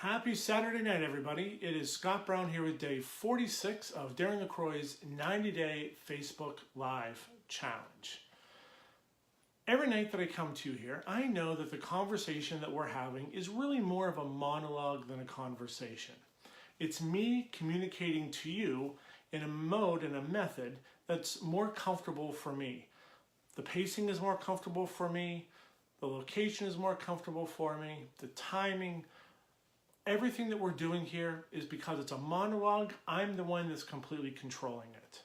Happy Saturday night, everybody. It is Scott Brown here with day 46 of Darren LaCroix's 90-day Facebook Live Challenge. Every night that I come to here, I know that the conversation that we're having is really more of a monologue than a conversation. It's me communicating to you in a mode and a method that's more comfortable for me. The pacing is more comfortable for me. The location is more comfortable for me. The timing. Everything that we're doing here is because it's a monologue. I'm the one that's completely controlling it.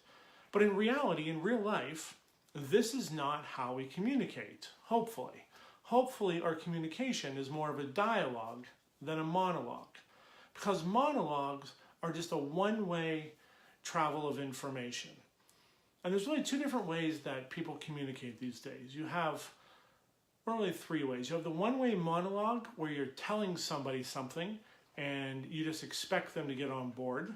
But in reality, in real life, this is not how we communicate, hopefully. Hopefully our communication is more of a dialogue than a monologue. Because monologues are just a one-way travel of information. And there's really two different ways that people communicate these days. You have really three ways. You have the one-way monologue where you're telling somebody something and you just expect them to get on board.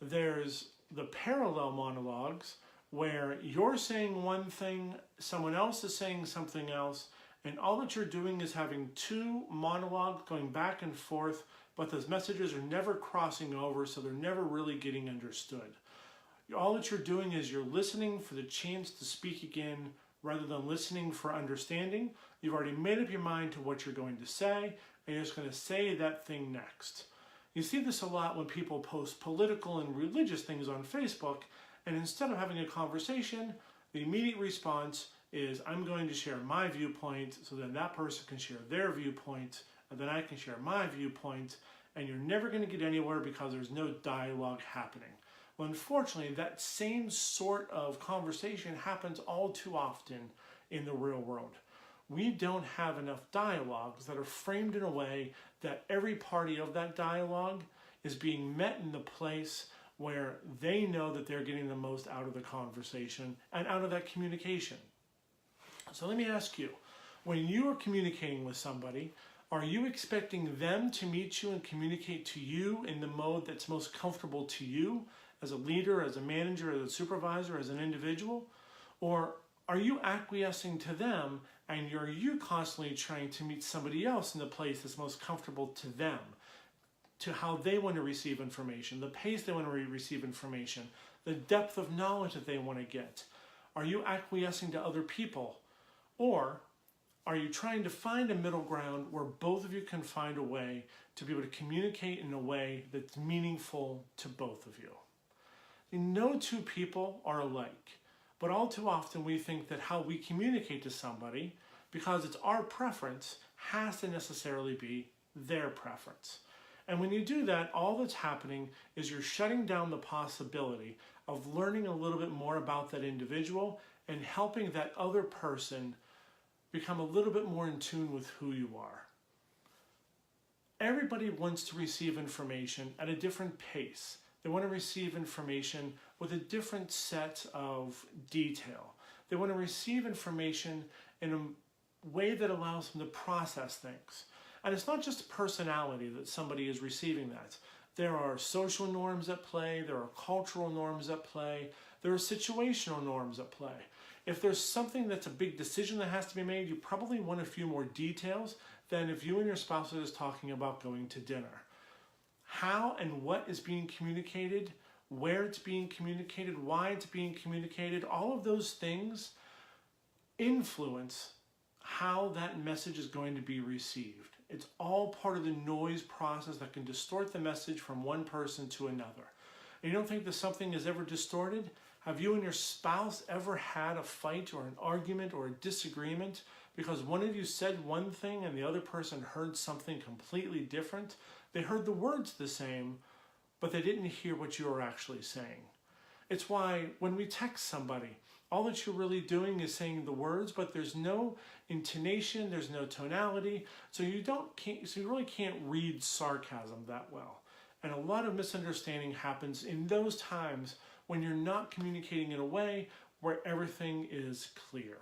There's the parallel monologues where you're saying one thing, someone else is saying something else, and all that you're doing is having two monologues going back and forth, but those messages are never crossing over, so they're never really getting understood. All that you're doing is you're listening for the chance to speak again rather than listening for understanding. You've already made up your mind to what you're going to say, and you're just going to say that thing next. You see this a lot when people post political and religious things on Facebook, and instead of having a conversation, the immediate response is, I'm going to share my viewpoint, so then that person can share their viewpoint, and then I can share my viewpoint, and you're never going to get anywhere because there's no dialogue happening. Well, unfortunately, that same sort of conversation happens all too often in the real world. We don't have enough dialogues that are framed in a way that every party of that dialogue is being met in the place where they know that they're getting the most out of the conversation and out of that communication. So let me ask you, when you are communicating with somebody, are you expecting them to meet you and communicate to you in the mode that's most comfortable to you as a leader, as a manager, as a supervisor, as an individual? Or are you acquiescing to them and are you constantly trying to meet somebody else in the place that's most comfortable to them, to how they want to receive information, the pace they want to receive information, the depth of knowledge that they want to get? Are you acquiescing to other people? Or are you trying to find a middle ground where both of you can find a way to be able to communicate in a way that's meaningful to both of you? No two people are alike, but all too often we think that how we communicate to somebody, because it's our preference, has to necessarily be their preference. And when you do that, all that's happening is you're shutting down the possibility of learning a little bit more about that individual and helping that other person become a little bit more in tune with who you are. Everybody wants to receive information at a different pace. They want to receive information with a different set of detail. They want to receive information in a way that allows them to process things. And it's not just personality that somebody is receiving that. There are social norms at play, there are cultural norms at play, there are situational norms at play. If there's something that's a big decision that has to be made, you probably want a few more details than if you and your spouse are just talking about going to dinner. How and what is being communicated, where it's being communicated, why it's being communicated, all of those things influence how that message is going to be received. It's all part of the noise process that can distort the message from one person to another. And you don't think that something is ever distorted? Have you and your spouse ever had a fight or an argument or a disagreement because one of you said one thing and the other person heard something completely different? They heard the words the same, but they didn't hear what you were actually saying. It's why when we text somebody, all that you're really doing is saying the words, but there's no intonation, there's no tonality, so you really can't read sarcasm that well. And a lot of misunderstanding happens in those times when you're not communicating in a way where everything is clear.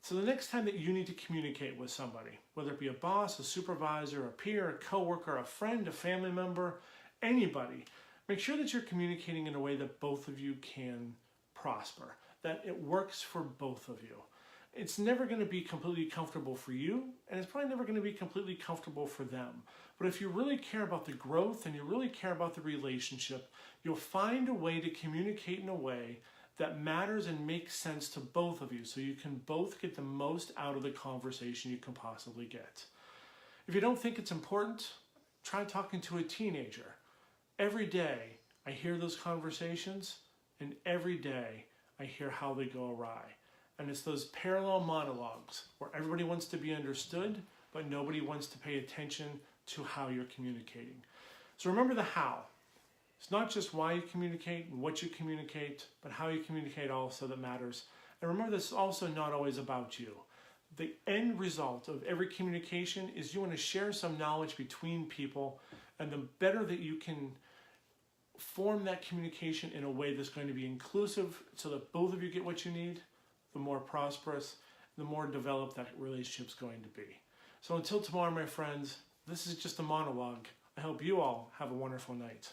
So the next time that you need to communicate with somebody, whether it be a boss, a supervisor, a peer, a coworker, a friend, a family member, anybody, make sure that you're communicating in a way that both of you can prosper, that it works for both of you. It's never going to be completely comfortable for you, and it's probably never going to be completely comfortable for them. But if you really care about the growth and you really care about the relationship, you'll find a way to communicate in a way that matters and makes sense to both of you, so you can both get the most out of the conversation you can possibly get. If you don't think it's important, try talking to a teenager. Every day I hear those conversations, and every day I hear how they go awry. And it's those parallel monologues where everybody wants to be understood, but nobody wants to pay attention to how you're communicating. So remember the how. It's not just why you communicate and what you communicate, but how you communicate also that matters. And remember, this is also not always about you. The end result of every communication is you want to share some knowledge between people, and the better that you can form that communication in a way that's going to be inclusive so that both of you get what you need, the more prosperous, the more developed that relationship's going to be. So until tomorrow, my friends, this is just a monologue. I hope you all have a wonderful night.